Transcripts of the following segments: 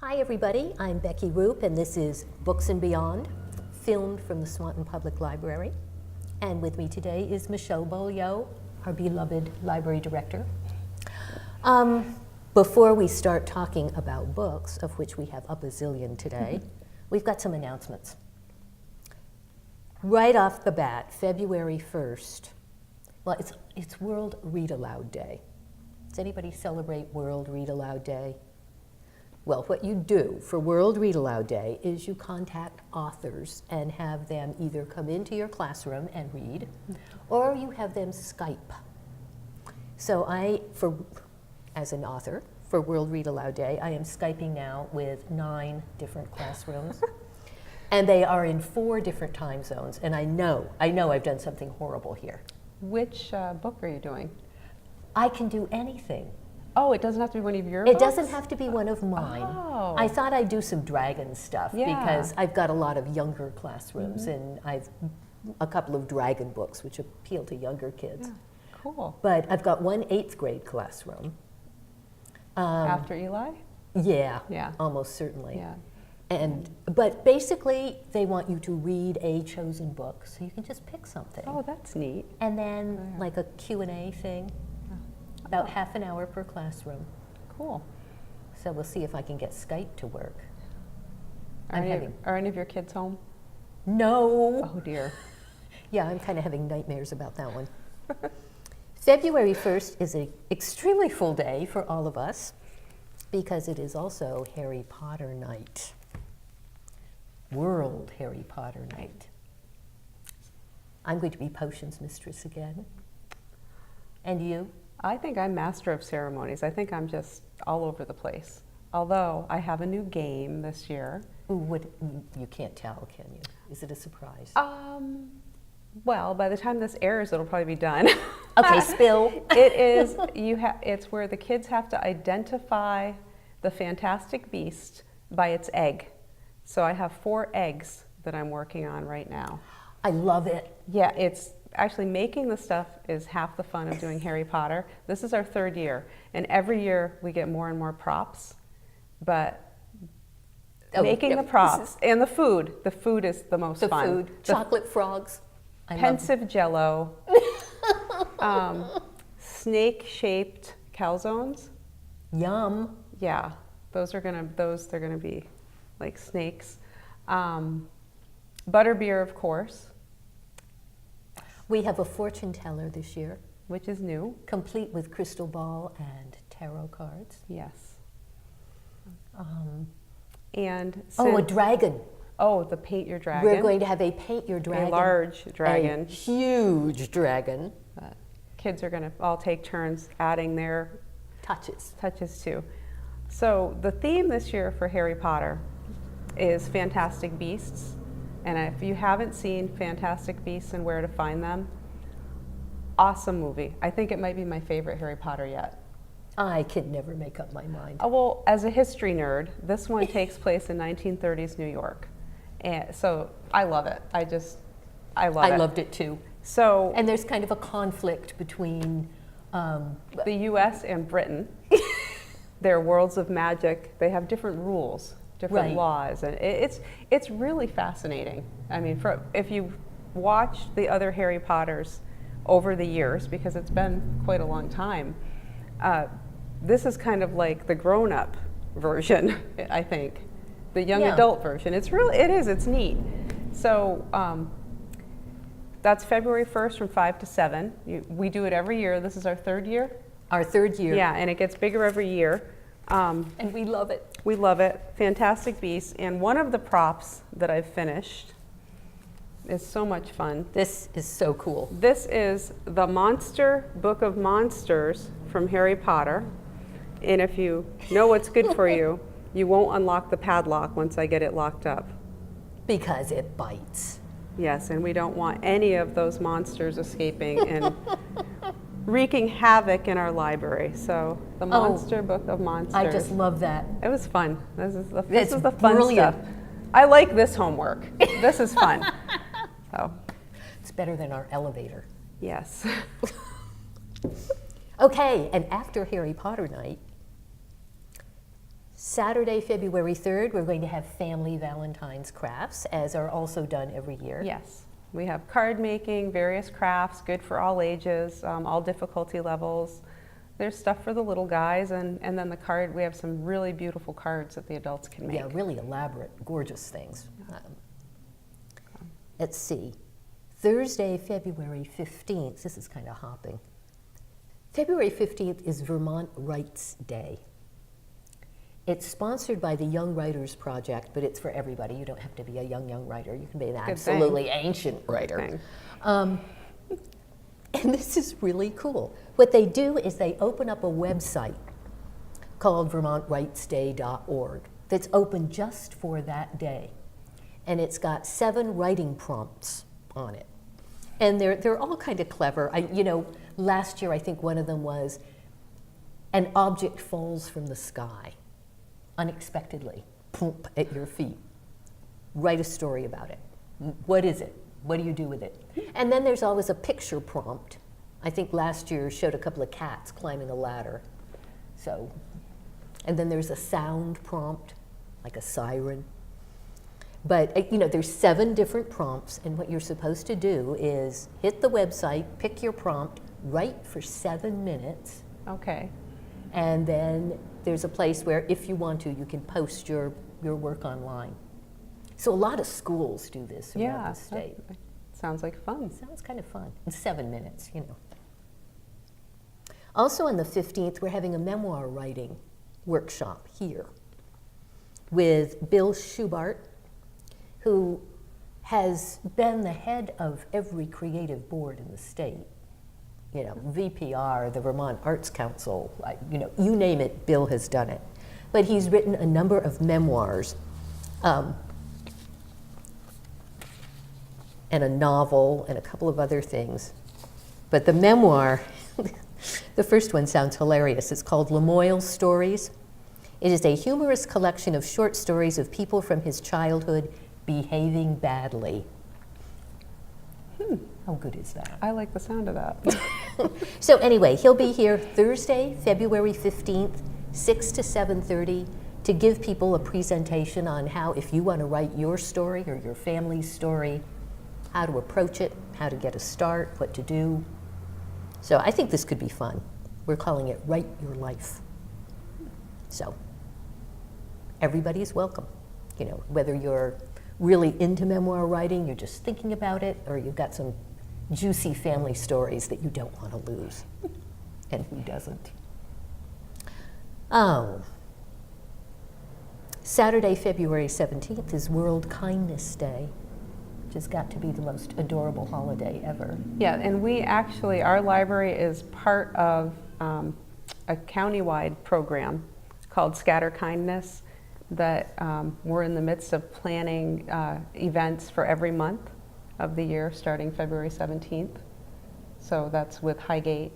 Hi everybody, I'm Becky Roop and this is Books and Beyond, filmed from the Swanton Public Library. And with me today is Michelle Beaulieu, our beloved library director. Before we start talking about books, of which we have a bazillion today, we've got some announcements. Right off the bat, February 1st, well, it's World Read Aloud Day. Does anybody celebrate World Read Aloud Day? Well, what you do for World Read Aloud Day is you contact authors and have them either come into your classroom and read, or you have them Skype. So as an author, for World Read Aloud Day, I am Skyping now with 9 different classrooms. And they are in 4 different time zones. And I know I've done something horrible here. Which book are you doing? I can do anything. Oh, it doesn't have to be one of your books? It doesn't have to be one of mine. Oh. I thought I'd do some dragon stuff because I've got a lot of younger classrooms and I've a couple of dragon books which appeal to younger kids. Yeah. Cool. But I've got one 8th grade classroom. After Eli? Yeah, almost certainly. Yeah. But basically, they want you to read a chosen book, so you can just pick something. Oh, that's neat. And then like a Q&A thing, about half an hour per classroom. Cool. So we'll see if I can get Skype to work. Are any of your kids home? No. Oh dear. Yeah, I'm kind of having nightmares about that one. February 1st is an extremely full day for all of us because it is also Harry Potter night. World Harry Potter night. I'm going to be potions mistress again. And you? I think I'm master of ceremonies. I think I'm just all over the place. Although I have a new game this year. Ooh, you can't tell, can you? Is it a surprise? Well, by the time this airs, it'll probably be done. Okay, spill. It is. It's where the kids have to identify the Fantastic Beast by its egg. So I have 4 eggs that I'm working on right now. I love it. Yeah, it's actually making the stuff is half the fun of doing Harry Potter. This is our 3rd year, and every year we get more and more props. But making the props and the food is the most fun. The food, chocolate frogs. Pensive Jello, snake-shaped calzones. Yum. Yeah, they're gonna be like snakes. Butterbeer, of course. We have a fortune teller this year, which is new, complete with crystal ball and tarot cards. Yes. A dragon. Oh, the paint your dragon. We're going to have a paint your dragon. A large dragon. A huge dragon. Kids are going to all take turns adding their touches too. So the theme this year for Harry Potter is Fantastic Beasts. And if you haven't seen Fantastic Beasts and Where to Find Them, awesome movie. I think it might be my favorite Harry Potter yet. I could never make up my mind. Well, as a history nerd, this one takes place in 1930s New York. And so I love it. I loved it too. So, and there's kind of a conflict between the U.S. and Britain. They're worlds of magic. They have different rules, different laws, and it's really fascinating. I mean, if you watch the other Harry Potters over the years, because it's been quite a long time, this is kind of like the grown-up version, I think. The young adult version. It's neat. So that's February 1st from 5 to 7. We do it every year. This is our 3rd year. Our 3rd year. Yeah, and it gets bigger every year. And we love it. We love it. Fantastic Beasts. And one of the props that I've finished is so much fun. This is so cool. This is the Monster Book of Monsters from Harry Potter. And if you know what's good for you, you won't unlock the padlock once I get it locked up. Because it bites. Yes, and we don't want any of those monsters escaping and wreaking havoc in our library. So the Monster Book of Monsters. I just love that. It was fun. This is the fun brilliant stuff. I like this homework. This is fun. So it's better than our elevator. Yes. Okay, and after Harry Potter night, Saturday, February 3rd, we're going to have family Valentine's crafts, as are also done every year. Yes. We have card making, various crafts, good for all ages, all difficulty levels. There's stuff for the little guys, and then the card, we have some really beautiful cards that the adults can make. Yeah, really elaborate, gorgeous things. Let's see. Thursday, February 15th, this is kind of hopping. February 15th is Vermont Writes Day. It's sponsored by the Young Writers Project, but it's for everybody. You don't have to be a young writer. You can be an absolutely ancient writer. And this is really cool. What they do is they open up a website called VermontWritesDay.org that's open just for that day. And it's got 7 writing prompts on it. And they're all kind of clever. Last year I think one of them was, an object falls from the sky unexpectedly, plump at your feet. Write a story about it. What is it? What do you do with it? And then there's always a picture prompt. I think last year showed a couple of cats climbing a ladder. So, and then there's a sound prompt, like a siren. But there's 7 different prompts, and what you're supposed to do is hit the website, pick your prompt, write for 7 minutes. Okay. And then there's a place where, if you want to, you can post your work online. So a lot of schools do this around the state. Sounds like fun. Sounds kind of fun. In 7 minutes, Also on the 15th, we're having a memoir writing workshop here with Bill Schubart, who has been the head of every creative board in the state. VPR, the Vermont Arts Council, you name it, Bill has done it. But he's written a number of memoirs and a novel and a couple of other things. But the memoir, the first one sounds hilarious. It's called Lamoille Stories. It is a humorous collection of short stories of people from his childhood behaving badly. How good is that? I like the sound of that. So anyway, he'll be here Thursday, February 15th, 6 to 7:30, to give people a presentation on how, if you want to write your story or your family's story, how to approach it, how to get a start, what to do. So I think this could be fun. We're calling it Write Your Life. So everybody's welcome. Whether you're really into memoir writing, you're just thinking about it, or you've got some juicy family stories that you don't want to lose. And who doesn't? Oh. Saturday, February 17th is World Kindness Day, which has got to be the most adorable holiday ever. Yeah, and our library is part of a countywide program called Scatter Kindness that we're in the midst of planning events for every month of the year starting February 17th. So that's with Highgate.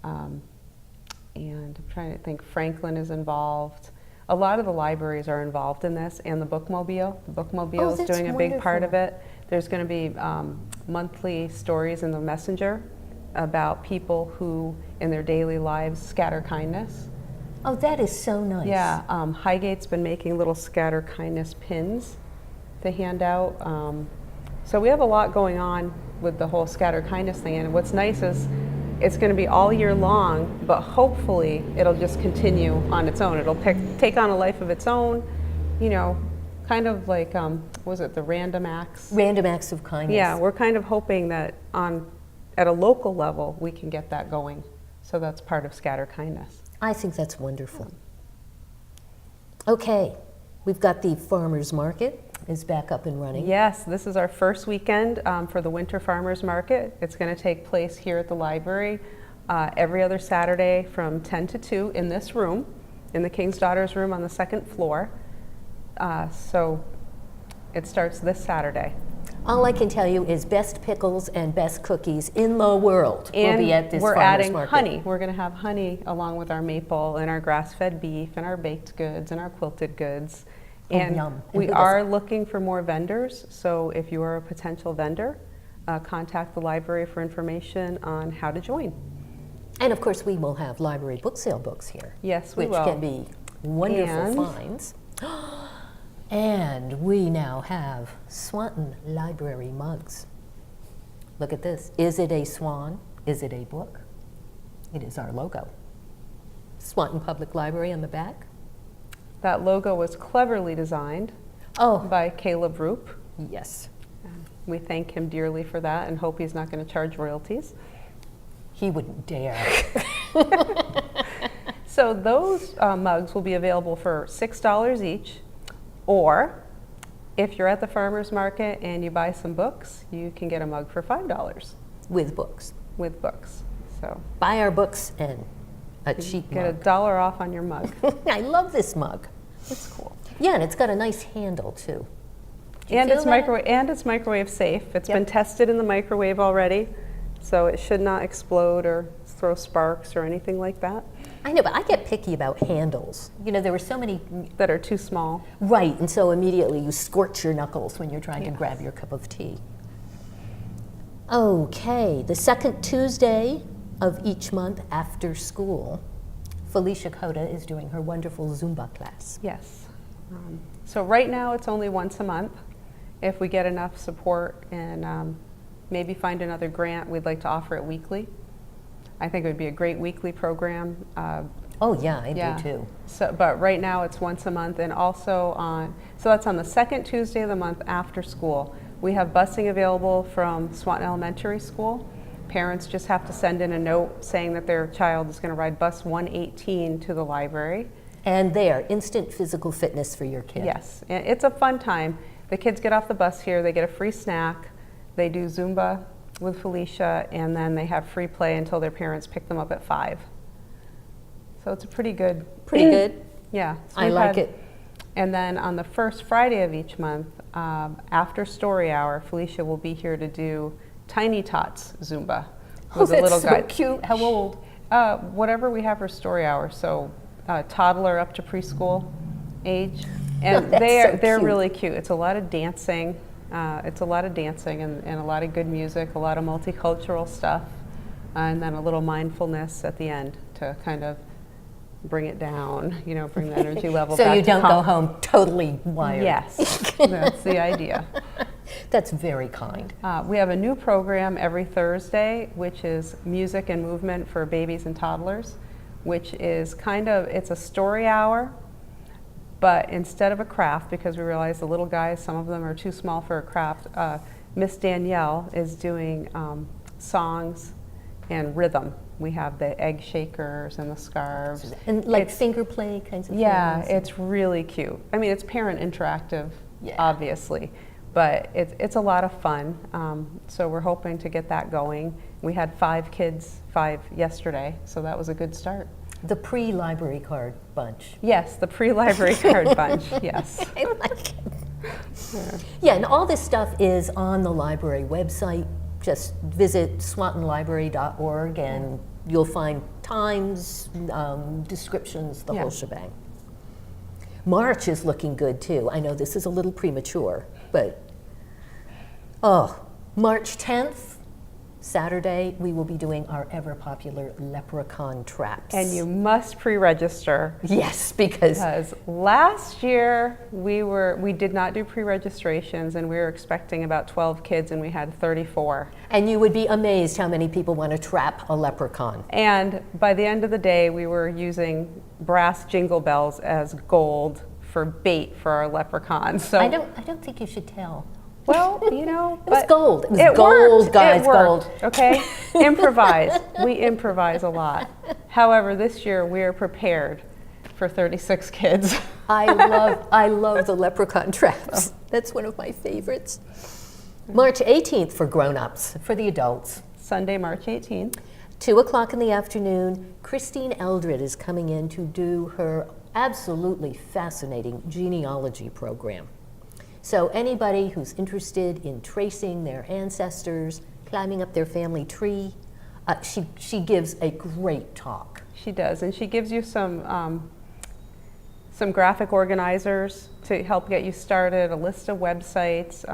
And I'm trying to think, Franklin is involved. A lot of the libraries are involved in this, and the Bookmobile. The Bookmobile is doing a big part of it. There's going to be monthly stories in the Messenger about people who, in their daily lives, scatter kindness. Oh, that is so nice. Yeah, Highgate's been making little scatter kindness pins to hand out. So we have a lot going on with the whole scatter kindness thing, and what's nice is it's going to be all year long, but hopefully it'll just continue on its own. It'll take on a life of its own, kind of like, was it the Random Acts? Random Acts of Kindness. Yeah, we're kind of hoping that at a local level we can get that going. So that's part of Scatter Kindness. I think that's wonderful. Okay, we've got the farmers market is back up and running. Yes, this is our first weekend for the Winter Farmers Market. It's going to take place here at the library every other Saturday from 10 to 2 in this room, in the King's Daughters room on the 2nd floor. So it starts this Saturday. All I can tell you is best pickles and best cookies in the world will be at this farmers market. And we're adding honey. We're going to have honey along with our maple and our grass-fed beef and our baked goods and our quilted goods. And we are looking for more vendors, so if you are a potential vendor, contact the library for information on how to join. And of course we will have library book sale books here. Yes, we will. Which can be Wonderful finds. And we now have Swanton Library mugs. Look at this. Is it a swan? Is it a book? It is our logo. Swanton Public Library on the back. That logo was cleverly designed by Caleb Roop. Yes. We thank him dearly for that and hope he's not going to charge royalties. He wouldn't dare. So those mugs will be available for $6 each, or if you're at the farmer's market and you buy some books, you can get a mug for $5. With books. With books. So buy our books and a cheap get mug. $1 off on your mug. I love this mug. It's cool. Yeah, and it's got a nice handle too. And it's microwave safe. It's been tested in the microwave already, so it should not explode or throw sparks or anything like that. I know, but I get picky about handles. You know, there were so many that are too small. Right, and so immediately you scorch your knuckles when you're trying to grab your cup of tea. Okay, the second Tuesday of each month after school, Felicia Cota is doing her wonderful Zumba class. Yes. So right now it's only once a month. If we get enough support and maybe find another grant, we'd like to offer it weekly. I think it would be a great weekly program. Oh yeah, I do too. So, but right now it's once a month, and also so that's on the second Tuesday of the month after school. We have busing available from Swanton Elementary School. Parents just have to send in a note saying that their child is going to ride bus 118 to the library. And there, instant physical fitness for your kid. Yes, and it's a fun time. The kids get off the bus here, they get a free snack, they do Zumba with Felicia, and then they have free play until their parents pick them up at 5. So it's a pretty good. Pretty good? Yeah. So I like it. And then on the first Friday of each month, after story hour, Felicia will be here to do Tiny Tots Zumba with the little guy. So cute. How old? Whatever we have for story hour, so toddler up to preschool age. And they're really cute. It's a lot of dancing. And a lot of good music, a lot of multicultural stuff, and then a little mindfulness at the end to kind of bring it down, you know, bring the energy level so back. So you don't go home totally wired. Yes, that's the idea. That's very kind. We have a new program every Thursday, which is music and movement for babies and toddlers, which is it's a story hour. But instead of a craft, because we realize the little guys, some of them are too small for a craft, Miss Danielle is doing songs and rhythm. We have the egg shakers and the scarves. And like finger play kinds of things. Yeah, it's really cute. I mean, it's parent interactive, obviously, but it's a lot of fun. So we're hoping to get that going. We had 5 yesterday, so that was a good start. The pre-library card bunch. Yes, the pre-library card bunch, yes. I like it. Yeah, and all this stuff is on the library website. Just visit swantonlibrary.org and you'll find times, descriptions, the whole shebang. March is looking good too. I know this is a little premature, but March 10th, Saturday, we will be doing our ever popular leprechaun traps. And you must pre-register. Yes, because last year we did not do pre-registrations, and we were expecting about 12 kids, and we had 34. And you would be amazed how many people want to trap a leprechaun. And by the end of the day, we were using brass jingle bells as gold for bait for our leprechauns. So I don't think you should tell. Well, you know, it was gold. It was gold, worked. Guys. It worked, gold. Okay, improvise. We improvise a lot. However, this year we are prepared for 36 kids. I love the leprechaun traps. That's one of my favorites. March 18th for grown-ups. For the adults, Sunday, March 18th, 2:00 in the afternoon. Christine Eldred is coming in to do her absolutely fascinating genealogy program. So anybody who's interested in tracing their ancestors, climbing up their family tree, she gives a great talk. She does, and she gives you some graphic organizers to help get you started, a list of websites.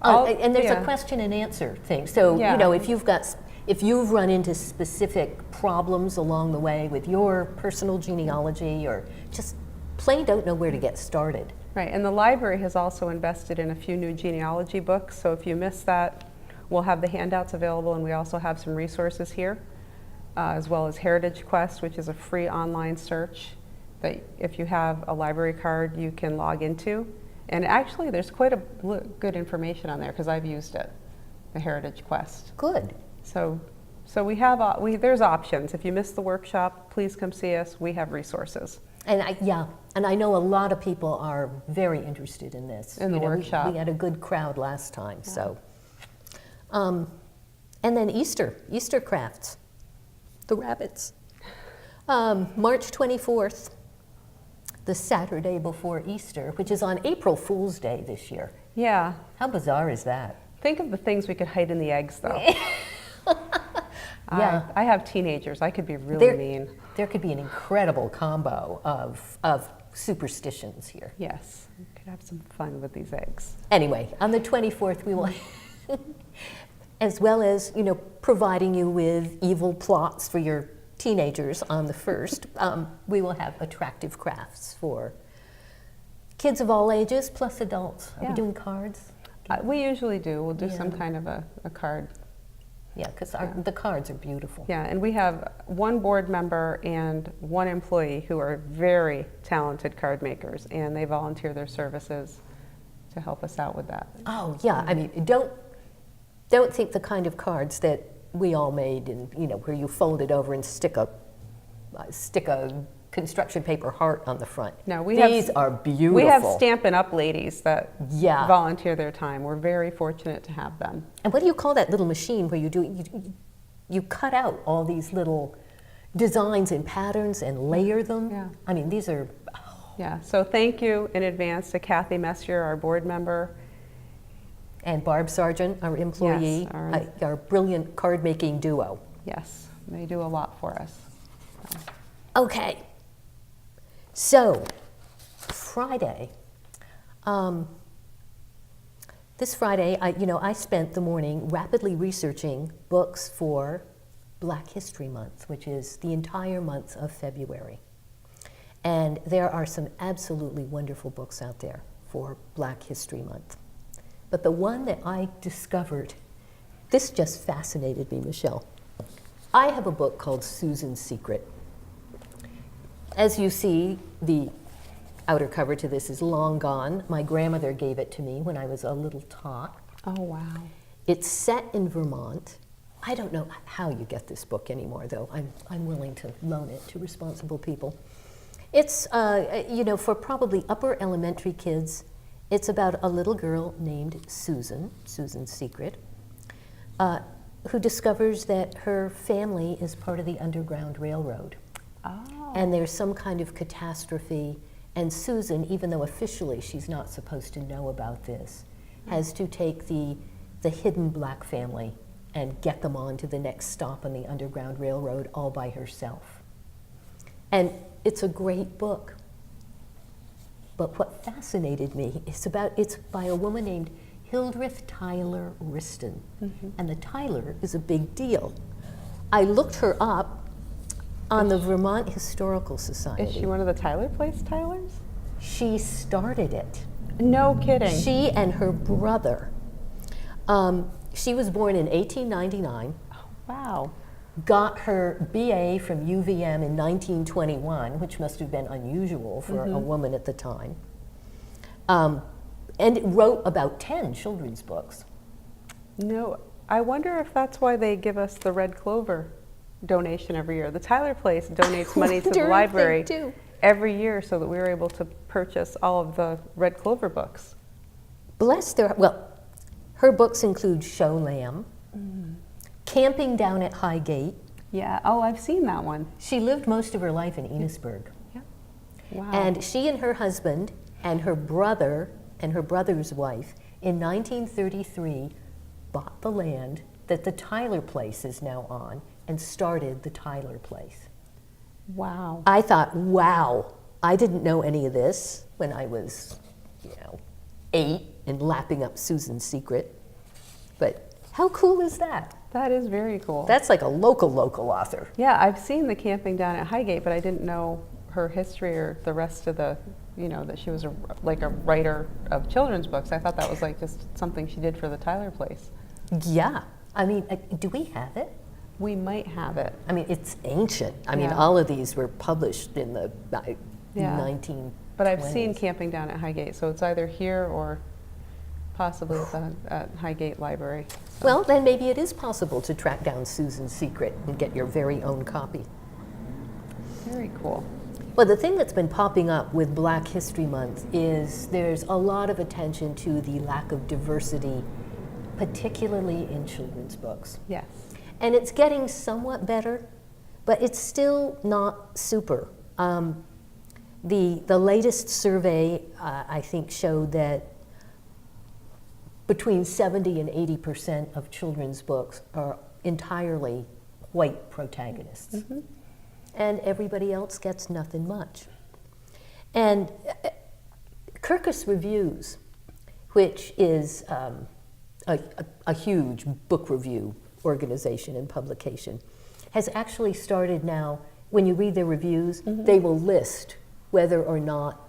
And there's a question and answer thing. So you know, if you've got if you've run into specific problems along the way with your personal genealogy or just plain don't know where to get started. Right, and the library has also invested in a few new genealogy books, so if you missed that, we'll have the handouts available, and we also have some resources here, as well as Heritage Quest, which is a free online search that if you have a library card, you can log into. And actually, there's quite a good information on there because I've used it, the Heritage Quest. Good. So we have, there's options. If you missed the workshop, please come see us. We have resources. And I know a lot of people are very interested in this. In the workshop. We had a good crowd last time, so. And then Easter crafts, the rabbits. March 24th, the Saturday before Easter, which is on April Fool's Day this year. Yeah. How bizarre is that? Think of the things we could hide in the eggs, though. Yeah. I have teenagers. I could be really mean. There could be an incredible combo of superstitions here. Yes, we could have some fun with these eggs. Anyway, on the 24th, we will, as well as, providing you with evil plots for your teenagers on the 1st, we will have attractive crafts for kids of all ages plus adults. Are we doing cards? We usually do. We'll do some kind of a card. Yeah, because the cards are beautiful. Yeah, and we have one board member and one employee who are very talented card makers, and they volunteer their services to help us out with that. Oh, yeah. I mean, don't think the kind of cards that we all made, and where you fold it over and stick a construction paper heart on the front. No, these are beautiful. We have Stampin' Up! Ladies that Yeah. volunteer their time. We're very fortunate to have them. And what do you call that little machine where you cut out all these little designs and patterns and layer them? Yeah. I mean, these are... Yeah, so thank you in advance to Kathy Messier, our board member. And Barb Sargent, our employee, Yes, our brilliant card-making duo. Yes, they do a lot for us. Okay. So, Friday, this Friday, I spent the morning rapidly researching books for Black History Month, which is the entire month of February. And there are some absolutely wonderful books out there for Black History Month. But the one that I discovered, this just fascinated me, Michelle. I have a book called Susan's Secret. As you see, the outer cover to this is long gone. My grandmother gave it to me when I was a little tot. Oh, wow. It's set in Vermont. I don't know how you get this book anymore, though. I'm willing to loan it to responsible people. It's, for probably upper elementary kids, it's about a little girl named Susan, Susan's Secret, who discovers that her family is part of the Underground Railroad. Oh. And there's some kind of catastrophe, and Susan, even though officially she's not supposed to know about this, has to take the hidden black family and get them on to the next stop on the Underground Railroad all by herself. And it's a great book. But what fascinated me is it's by a woman named Hildreth Tyler Riston. Mm-hmm. And the Tyler is a big deal. I looked her up on the Vermont Historical Society. Is she one of the Tyler Place Tylers? She started it. No kidding. She and her brother. She was born in 1899. Oh, wow. Got her BA from UVM in 1921, which must have been unusual for a woman at the time. And wrote about 10 children's books. No, I wonder if that's why they give us the Red Clover donation every year. The Tyler Place donates money to the library every year so that we were able to purchase all of the Red Clover books. Bless their, well, her books include Show Lamb, Camping Down at Highgate. Yeah, oh, I've seen that one. She lived most of her life in Enosburg. Yeah. Wow. And she and her husband and her brother and her brother's wife in 1933 bought the land that the Tyler Place is now on and started the Tyler Place. Wow. I thought, wow, I didn't know any of this when I was, 8 and lapping up Susan's Secret. But how cool is that? That is very cool. That's like a local author. Yeah, I've seen the Camping Down at Highgate, but I didn't know her history or the rest of the, that she was like a writer of children's books. I thought that was like just something she did for the Tyler place. Yeah. I mean, do we have it? We might have it. I mean, it's ancient. I mean, Yeah. all of these were published in the 1920s. But I've seen Camping Down at Highgate, so it's either here or possibly at Highgate Library. So. Well, then maybe it is possible to track down Susan's Secret and get your very own copy. Very cool. Well, the thing that's been popping up with Black History Month is there's a lot of attention to the lack of diversity, particularly in children's books. Yes. And it's getting somewhat better, but it's still not super. The latest survey, I think, showed that between 70 and 80% of children's books are entirely white protagonists. Mm-hmm. And everybody else gets nothing much. And Kirkus Reviews, which is a huge book review organization and publication, has actually started now, when you read their reviews, mm-hmm. they will list whether or not,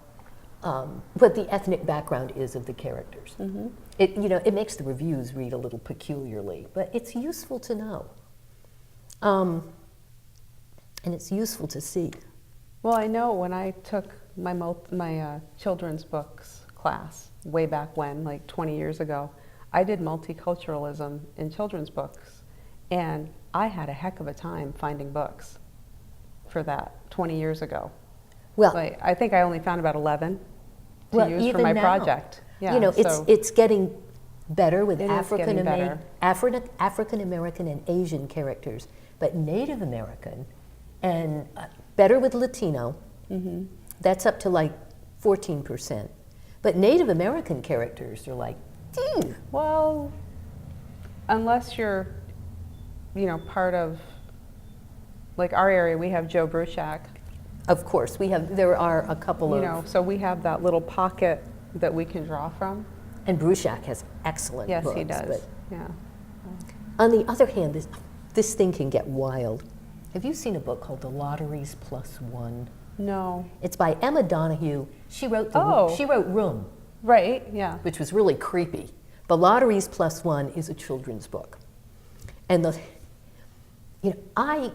what the ethnic background is of the characters. Mm-hmm. It makes the reviews read a little peculiarly, but it's useful to know. And it's useful to see. Well, I know when I took my children's books class way back when, like 20 years ago, I did multiculturalism in children's books, and I had a heck of a time finding books for that 20 years ago. Well, like, I think I only found about 11 to use for my project. Yeah, it's getting better with African American and Asian characters, but Native American and better with Latino. Mm-hmm. That's up to like 14%. But Native American characters are like, well, unless you're, part of, like our area, we have Joe Bruchac. Of course, there are a couple of... so we have that little pocket that we can draw from. And Bruchac has excellent books. Yes, he does, yeah. On the other hand, this thing can get wild. Have you seen a book called The Lotteries Plus One? No. It's by Emma Donoghue. She wrote Room. Right, yeah. Which was really creepy. The Lotteries Plus One is a children's book. And I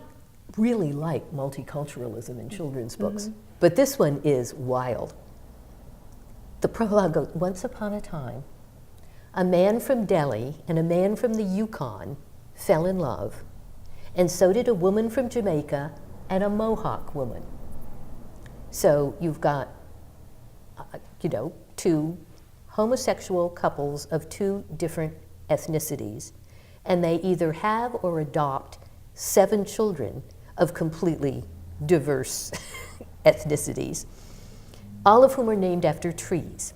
really like multiculturalism in children's books, mm-hmm. but this one is wild. The prologue goes, once upon a time, a man from Delhi and a man from the Yukon fell in love, and so did a woman from Jamaica and a Mohawk woman. So you've got, two homosexual couples of two different ethnicities, and they either have or adopt 7 children of completely diverse ethnicities, all of whom are named after trees.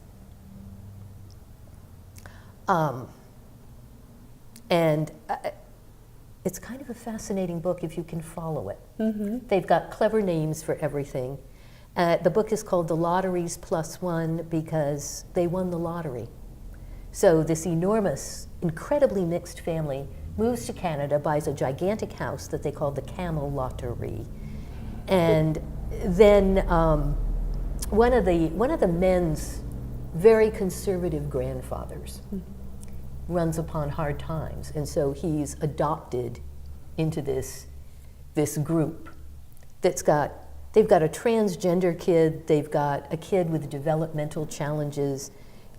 It's kind of a fascinating book if you can follow it. Mm-hmm. They've got clever names for everything. The book is called The Lotteries Plus One because they won the lottery. So this enormous, incredibly mixed family moves to Canada, buys a gigantic house that they call the Camel Lottery, and then one of the men's very conservative grandfathers runs upon hard times, and so he's adopted into this group they've got a transgender kid, they've got a kid with developmental challenges,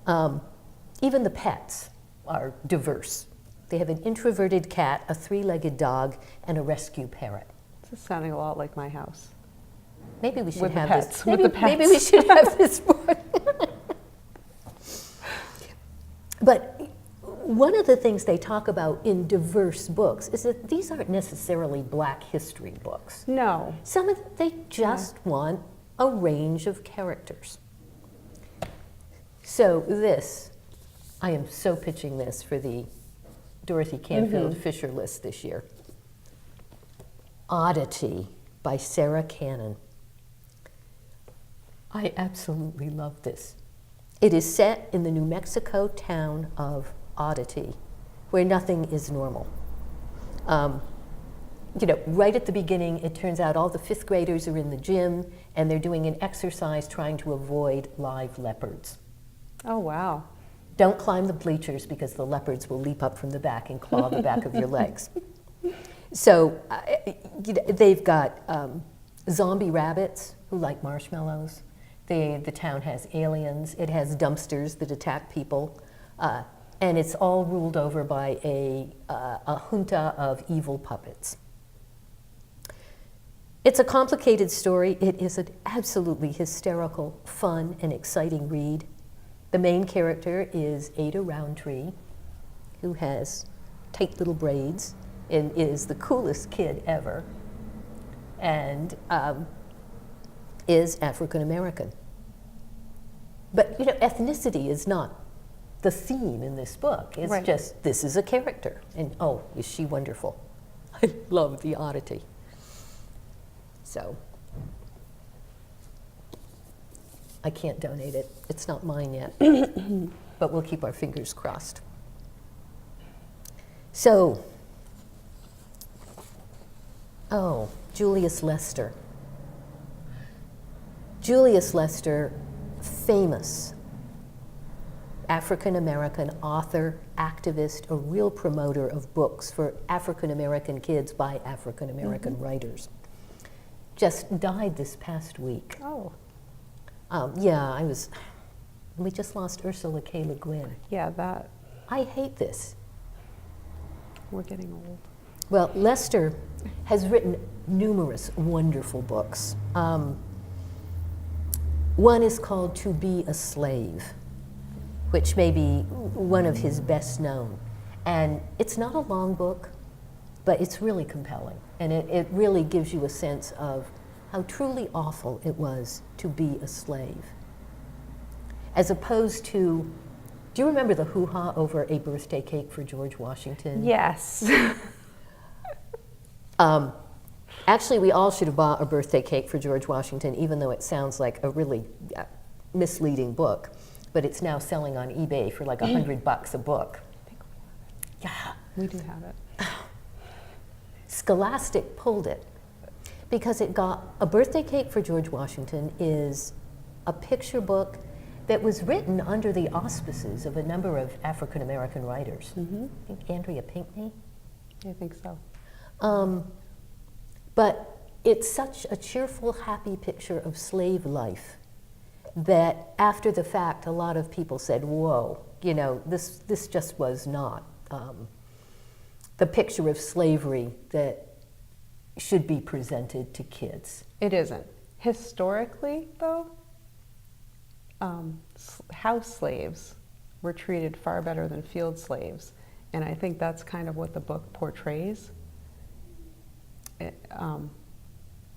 even the pets are diverse. They have an introverted cat, a 3-legged dog, and a rescue parrot. This is sounding a lot like my house. Maybe we should with have the pets. this. Maybe we should have this book. But one of the things they talk about in diverse books is that these aren't necessarily Black history books. No. Some of them, they just want a range of characters. So I am so pitching this for the Dorothy Canfield mm-hmm. Fisher list this year. Oddity by Sarah Cannon. I absolutely love this. It is set in the New Mexico town of Oddity, where nothing is normal. Right at the beginning, it turns out all the 5th graders are in the gym and they're doing an exercise trying to avoid live leopards. Oh, wow. Don't climb the bleachers because the leopards will leap up from the back and claw the back of your legs. So they've got zombie rabbits who like marshmallows. The town has aliens. It has dumpsters that attack people. And it's all ruled over by a junta of evil puppets. It's a complicated story. It is an absolutely hysterical, fun, and exciting read. The main character is Ada Roundtree, who has tight little braids and is the coolest kid ever, and is African American. But ethnicity is not the theme in this book. It's right. just, this is a character, and oh, is she wonderful. I love the Oddity. So, I can't donate it. It's not mine yet, but we'll keep our fingers crossed. So, Julius Lester. Julius Lester, famous African-American author, activist, a real promoter of books for African-American kids by African-American writers. Just died this past week. Oh. We just lost Ursula K. Le Guin. Yeah, that. I hate this. We're getting old. Well, Lester has written numerous wonderful books. One is called To Be a Slave, which may be one of his best known. And it's not a long book, but it's really compelling. And it really gives you a sense of how truly awful it was to be a slave. As opposed to, do you remember the hoo-ha over a birthday cake for George Washington? Yes. Actually, we all should have bought a birthday cake for George Washington, even though it sounds like a really misleading book. But it's now selling on eBay for like $100 a book. Yeah. We do have it. Scholastic pulled it because it got a birthday cake for George Washington is a picture book that was written under the auspices of a number of African American writers. I think Andrea Pinckney. I think so. But it's such a cheerful, happy picture of slave life that after the fact, a lot of people said, whoa, this just was not the picture of slavery that should be presented to kids. It isn't. Historically, though, house slaves were treated far better than field slaves. And I think that's kind of what the book portrays.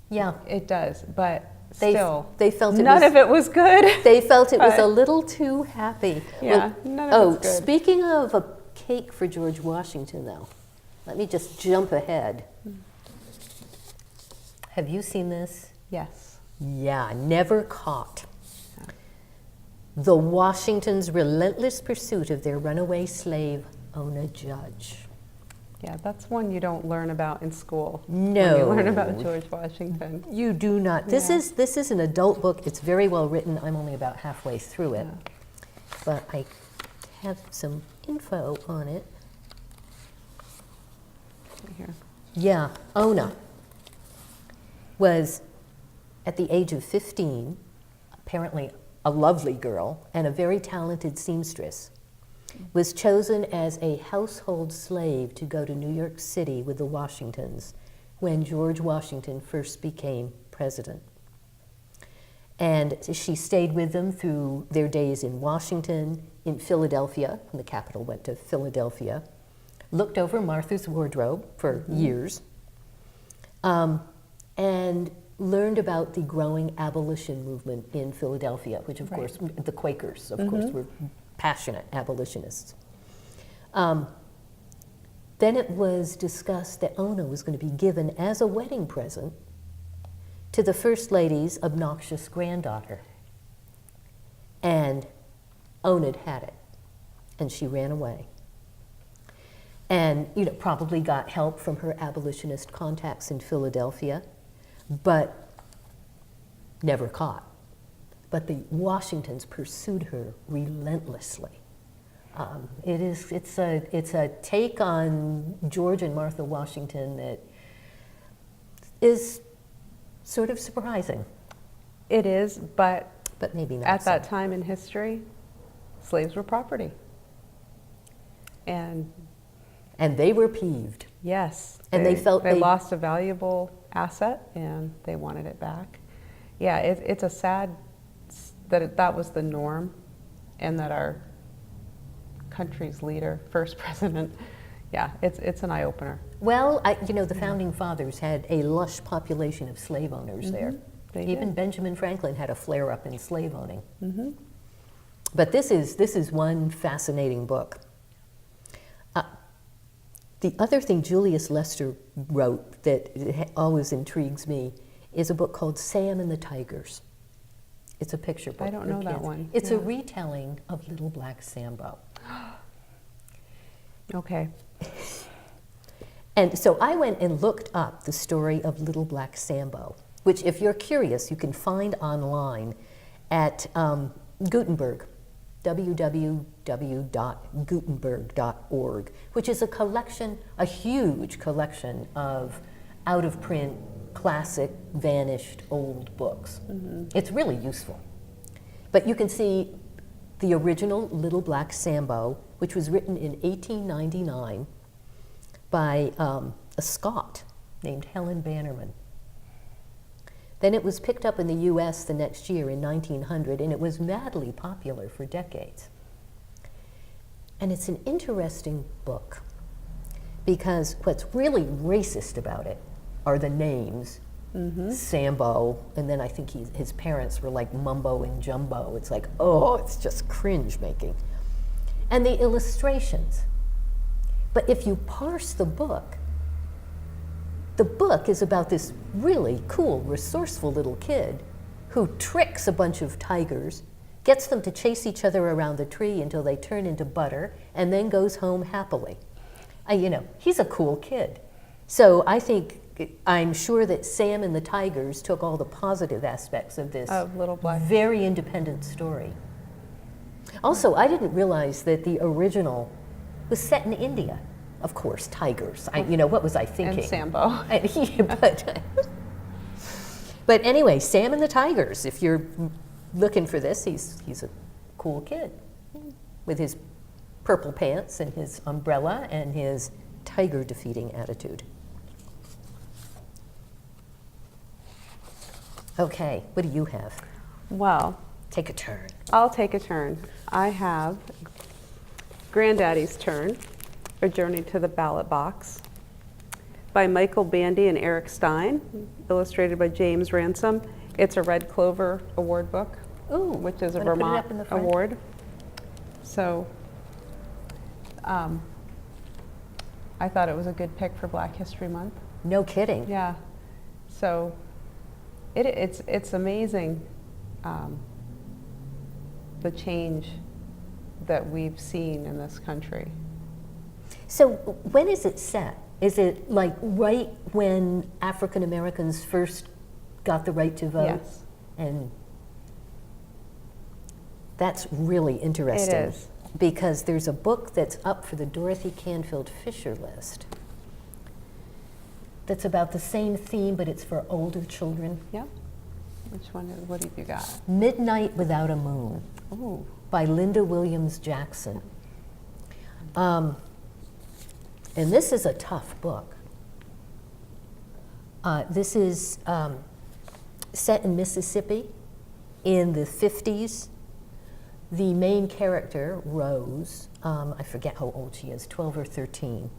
Yeah. It does, but They felt none of it was good. They felt it was a little too happy. Yeah, none of it's good. Speaking of a cake for George Washington, though, let me just jump ahead. Have you seen this? Yes. Yeah, Never Caught. The Washingtons' relentless pursuit of their runaway slave, Ona Judge. Yeah, that's one you don't learn about in school. No. When you learn about George Washington. You do not. This is an adult book. It's very well written. I'm only about halfway through it. Yeah. But I have some info on it. Right here. Yeah, Ona was, at the age of 15, apparently a lovely girl and a very talented seamstress, was chosen as a household slave to go to New York City with the Washingtons when George Washington first became president. And she stayed with them through their days in Washington, in Philadelphia, when the capital went to Philadelphia, looked over Martha's wardrobe for years, and learned about the growing abolition movement in Philadelphia, which of course, the Quakers, of course, were passionate abolitionists. Then it was discussed that Ona was going to be given as a wedding present to the First Lady's obnoxious granddaughter. And Ona had it, and she ran away. and probably got help from her abolitionist contacts in Philadelphia, but never caught. But the Washingtons pursued her relentlessly. It's a take on George and Martha Washington that is sort of surprising. It is, but maybe not. At that time in history, slaves were property. And they were peeved. Yes. And they felt they lost a valuable asset and they wanted it back. Yeah, it's a sad that was the norm, and that our country's leader, first president, yeah, it's an eye-opener. Well, the founding fathers had a lush population of slave owners there. Even Benjamin Franklin had a flare-up in slave owning. But this is one fascinating book. The other thing Julius Lester wrote that always intrigues me is a book called Sam and the Tigers. It's a picture book. I don't know that one. It's a retelling of Little Black Sambo. Okay. And so I went and looked up the story of Little Black Sambo, which, if you're curious, you can find online at Gutenberg, www.gutenberg.org, which is a huge collection of out-of-print, classic, vanished old books. It's really useful. But you can see the original Little Black Sambo, which was written in 1899 by a Scot named Helen Bannerman. Then it was picked up in the US the next year in 1900, and it was madly popular for decades. And it's an interesting book because what's really racist about it are the names, Sambo, and then I think his parents were like Mumbo and Jumbo. It's like, oh, it's just cringe-making. And the illustrations. But if you parse the book is about this really cool, resourceful little kid who tricks a bunch of tigers, gets them to chase each other around the tree until they turn into butter, and then goes home happily. He's a cool kid. So I'm sure that Sam and the Tigers took all the positive aspects of this Little Black. very independent story. Also, I didn't realize that the original was set in India. Of course, tigers. What was I thinking? And Sambo. But anyway, Sam and the Tigers. If you're looking for this, he's a cool kid with his purple pants and his umbrella and his tiger defeating attitude. Okay, what do you have? Well, take a turn. I'll take a turn. I have Granddaddy's Turn, A Journey to the Ballot Box, by Michael Bandy and Eric Stein, illustrated by James Ransom. It's a Red Clover Award book, which is a Vermont award. So I thought it was a good pick for Black History Month. No kidding. Yeah. So it's amazing the change that we've seen in this country. So when is it set? Is it like right when African Americans first got the right to vote? Yes. And that's really interesting. It is. Because there's a book that's up for the Dorothy Canfield Fisher list that's about the same theme, but it's for older children. Yeah. Which one? What have you got? Midnight Without a Moon. Ooh. By Linda Williams Jackson. And this is a tough book. This is set in Mississippi in the 50s. The main character, Rose, I forget how old she is, 12 or 13,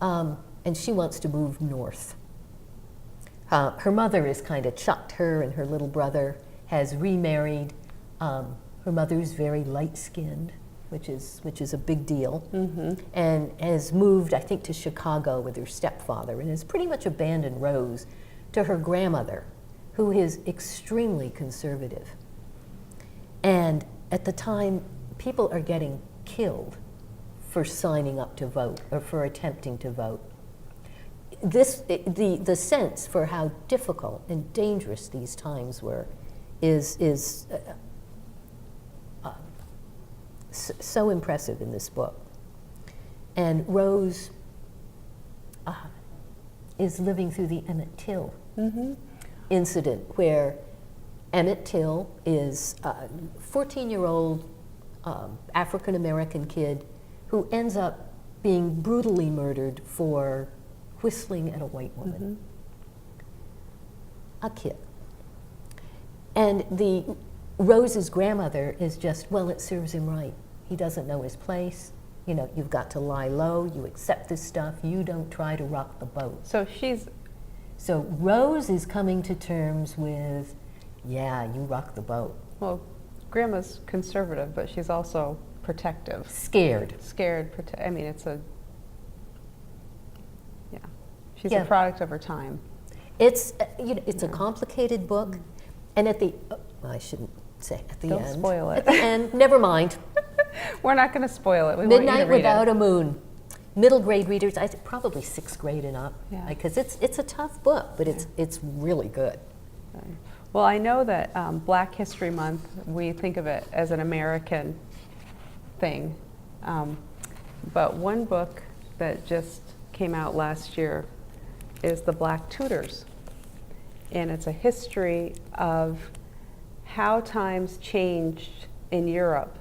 and she wants to move north. Her mother is kind of chucked. Her and her little brother has remarried. Her mother's very light-skinned, which is a big deal, and has moved, I think, to Chicago with her stepfather, and has pretty much abandoned Rose to her grandmother, who is extremely conservative. And at the time, people are getting killed for signing up to vote or for attempting to vote. The sense for how difficult and dangerous these times were is so impressive in this book. And Rose is living through the Emmett Till incident, where Emmett Till is a 14-year-old African-American kid who ends up being brutally murdered for whistling at a white woman. A kid. And Rose's grandmother is just, well, it serves him right. He doesn't know his place. You know, you've got to lie low, you accept this stuff, you don't try to rock the boat. So Rose is coming to terms with, yeah, you rock the boat. Well, Grandma's conservative, but she's also protective. Scared. I mean, she's a product of her time. It's a complicated book, and well, I shouldn't say at the end. Don't spoil it. At the end, never mind. We're not going to spoil it. We Midnight want you to read Without it. a Moon. Middle grade readers, I think probably 6th grade and up, Yeah. because it's a tough book, but it's really good. Well, I know that Black History Month, we think of it as an American thing, but one book that just came out last year is the Black Tutors, and it's a history of how times changed in Europe,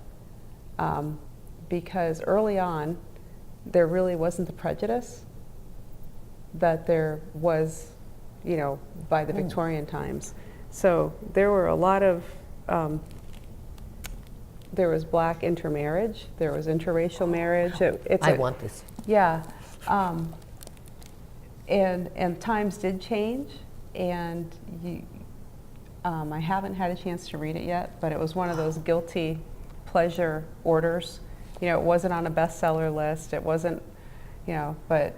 because early on there really wasn't the prejudice that there was, by the Victorian times. So there were a lot of, there was black intermarriage, there was interracial marriage. I want this. Yeah. And times did change, and I haven't had a chance to read it yet, but it was one of those guilty pleasure orders. It wasn't on a bestseller list. It wasn't, but.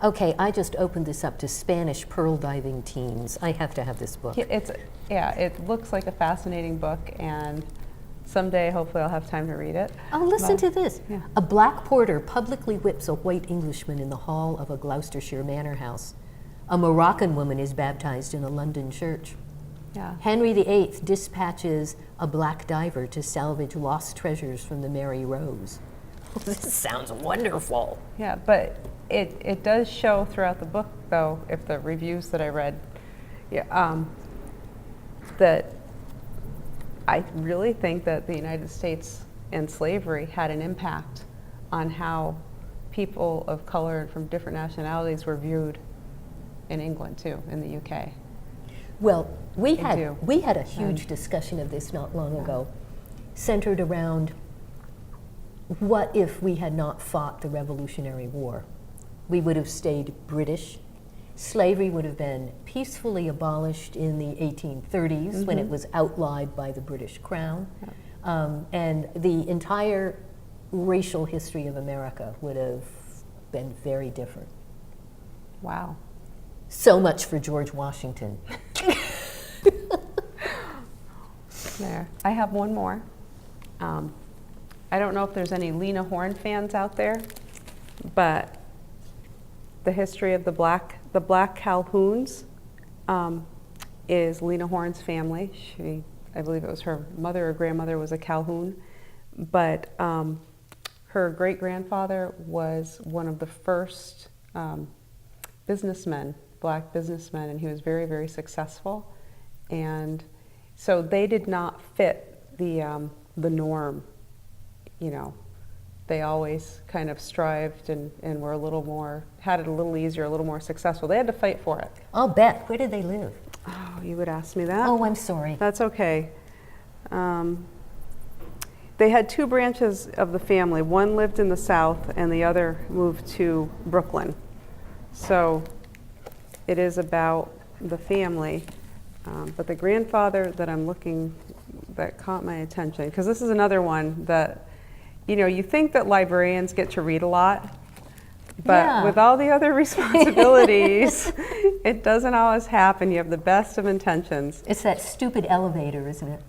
Okay, I just opened this up to Spanish pearl diving teens. I have to have this book. It looks like a fascinating book, and someday hopefully I'll have time to read it. Oh, listen to this. Yeah. A black porter publicly whips a white Englishman in the hall of a Gloucestershire manor house. A Moroccan woman is baptized in a London church. Yeah. Henry VIII dispatches a black diver to salvage lost treasures from the Mary Rose. This sounds wonderful. Yeah, but it does show throughout the book, though, if the reviews that I read, that I really think that the United States and slavery had an impact on how people of color and from different nationalities were viewed in England, too, in the UK. Well, we had a huge discussion of this not long ago, centered around what if we had not fought the Revolutionary War? We would have stayed British. Slavery would have been peacefully abolished in the 1830s when it was outlawed by the British Crown. And the entire racial history of America would have been very different. Wow. So much for George Washington. There. I have one more. I don't know if there's any Lena Horne fans out there, but the history of the Black Calhouns is Lena Horne's family. I believe it was her mother or grandmother was a Calhoun, but her great-grandfather was one of the first businessmen, black businessmen, and he was very, very successful. And so they did not fit the norm, They always kind of strived and were a little more, had it a little easier, a little more successful. They had to fight for it. I'll bet. Where did they live? Oh, you would ask me that? Oh, I'm sorry. That's okay. They had two branches of the family. One lived in the South and the other moved to Brooklyn. So it is about the family. But the grandfather that I'm looking, that caught my attention, because this is another one that, you think that librarians get to read a lot, but with all the other responsibilities, it doesn't always happen. You have the best of intentions. It's that stupid elevator, isn't it?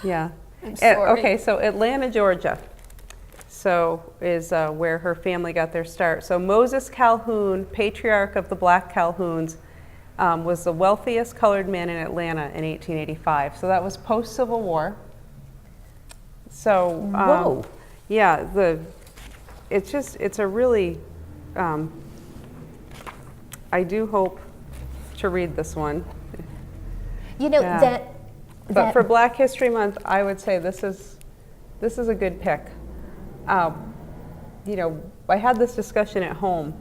Yeah. I'm sorry. Okay, so Atlanta, Georgia. so is where her family got their start. So Moses Calhoun, patriarch of the Black Calhouns, was the wealthiest colored man in Atlanta in 1885. So that was post-Civil War. So Whoa. yeah, it's a really, I do hope to read this one. You know, Yeah. But for Black History Month, I would say this is a good pick. You know, I had this discussion at home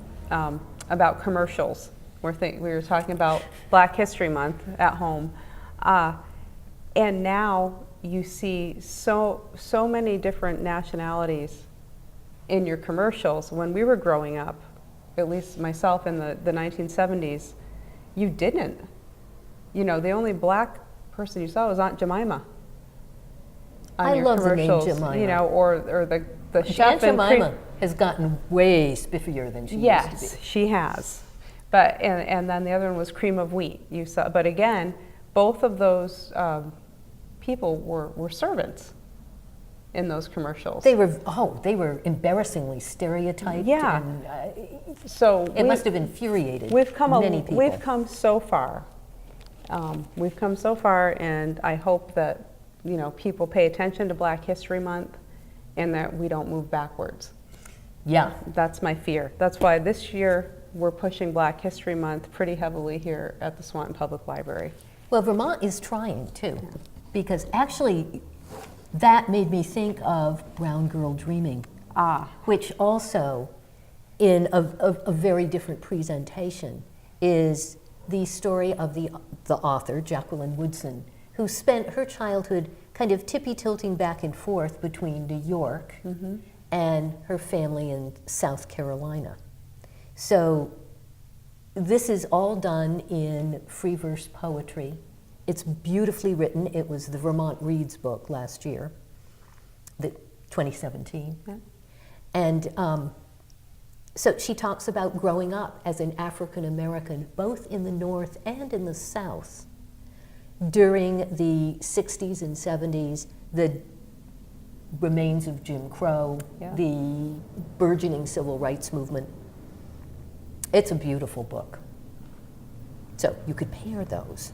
about commercials. We were talking about Black History Month at home, and now you see so many different nationalities in your commercials. When we were growing up, at least myself in the 1970s, you didn't. You know, the only Black person you saw was Aunt Jemima on I your love the name commercials. Jemima. You know, or the chef Aunt and Jemima has gotten way spiffier than she used to Yes, be. she has. But and then the other one was Cream of Wheat. You saw, but again, both of those people were servants in those commercials. They were embarrassingly stereotyped. Yeah. And, So it must have infuriated we've come many people. We've come so far. We've come so far, and I hope that, you know, people pay attention to Black History Month, and that we don't move backwards. Yeah. That's my fear. That's why this year we're pushing Black History Month pretty heavily here at the Swanton Public Library. Well, Vermont is trying too, because actually that made me think of Brown Girl Dreaming, which also, in a very different presentation, is the story of the author, Jacqueline Woodson, who spent her childhood kind of tippy-tilting back and forth between New York and her family in South Carolina. So this is all done in free verse poetry. It's beautifully written. It was the Vermont Reads book last year, 2017. Yeah. And so she talks about growing up as an African American, both in the North and in the South, during the 60s and 70s, the remains of Jim Crow, the burgeoning civil rights movement. It's a beautiful book. So you could pair those.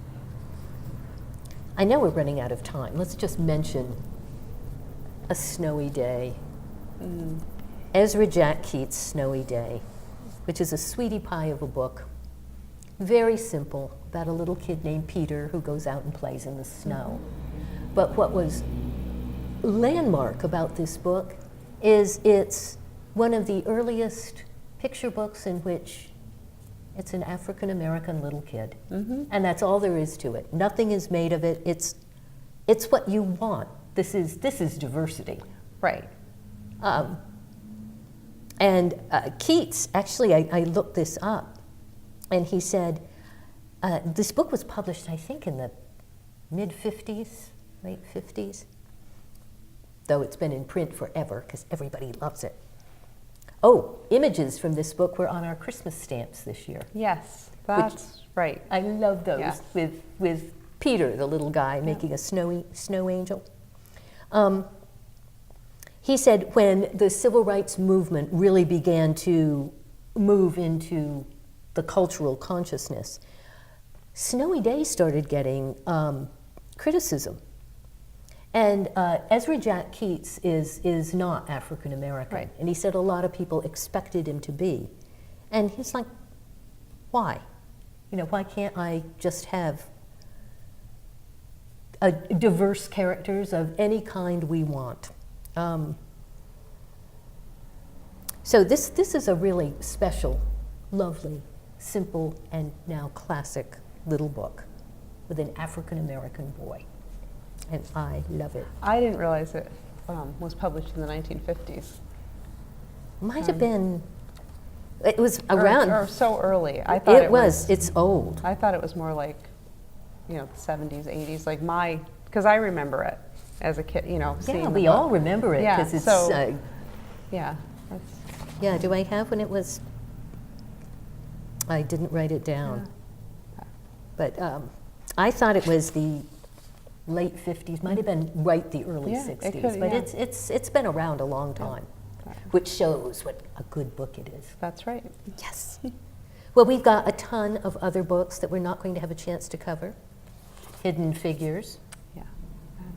I know we're running out of time. Let's just mention A Snowy Day. Ezra Jack Keats' Snowy Day, which is a sweetie pie of a book. Very simple, about a little kid named Peter who goes out and plays in the snow. But what was landmark about this book is it's one of the earliest picture books in which it's an African American little kid. And that's all there is to it. Nothing is made of it. It's what you want. This is diversity. Right. And Keats, actually, I looked this up, and he said, this book was published, I think, in the mid-50s, late 50s, though it's been in print forever, because everybody loves it. Oh, images from this book were on our Christmas stamps this year. Yes, that's right. I love those, Yes. with Peter, the little guy, making a snow angel. He said when the civil rights movement really began to move into the cultural consciousness, Snowy Day started getting criticism. And Ezra Jack Keats is not African American. Right. And he said a lot of people expected him to be. And he's like, why? You know, why can't I just have diverse characters of any kind we want? So this is a really special, lovely, simple, and now classic little book with an African American boy. And I love it. I didn't realize it was published in the 1950s. Might have been, it was around. Or so early. I thought it's old. I thought it was more like, you know, the 70s, 80s, like because I remember it as a kid, you know, seeing Yeah, the we book. all remember it Yeah, because it's, so- Yeah, that's, yeah, do I have when it was, I didn't write it down. But I thought it was the late 50s, might have been right the early Yeah, it 60s, could, but yeah. it's been around a long time. which shows what a good book it is. That's right. Yes. Well, we've got a ton of other books that we're not going to have a chance to cover. Hidden Figures. Yeah.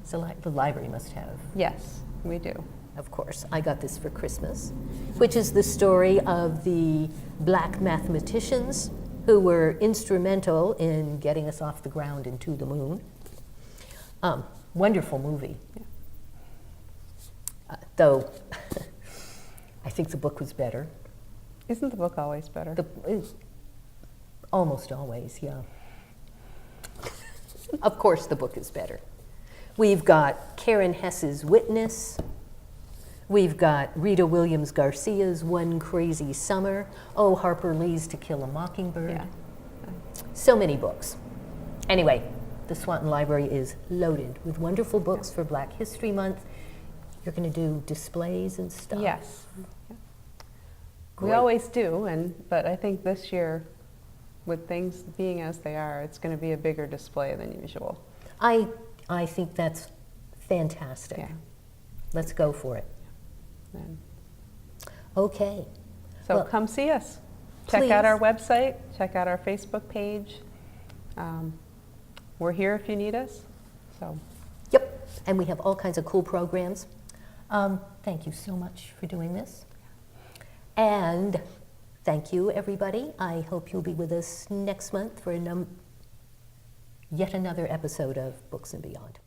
So the library must have. Yes, we do. Of course. I got this for Christmas, which is the story of the black mathematicians who were instrumental in getting us off the ground and to the moon. Wonderful movie. Yeah. Though I think the book was better. Isn't the book always better? Almost always, yeah. Of course the book is better. We've got Karen Hess's Witness. We've got Rita Williams Garcia's One Crazy Summer. Oh, Harper Lee's To Kill a Mockingbird. Yeah. So many books. Anyway, the Swanton Library is loaded with wonderful books for Black History Month. You're going to do displays and stuff? Yes. Yeah. We Great. always do, but I think this year, with things being as they are, it's going to be a bigger display than usual. I think that's fantastic. Yeah. Let's go for it. And Okay. so Well, come see us. Check out our please. website. Check out our Facebook page. We're here if you need us. So Yep, and we have all kinds of cool programs. Thank you so much for doing this. And thank you, everybody. I hope you'll be with us next month for yet another episode of Books and Beyond.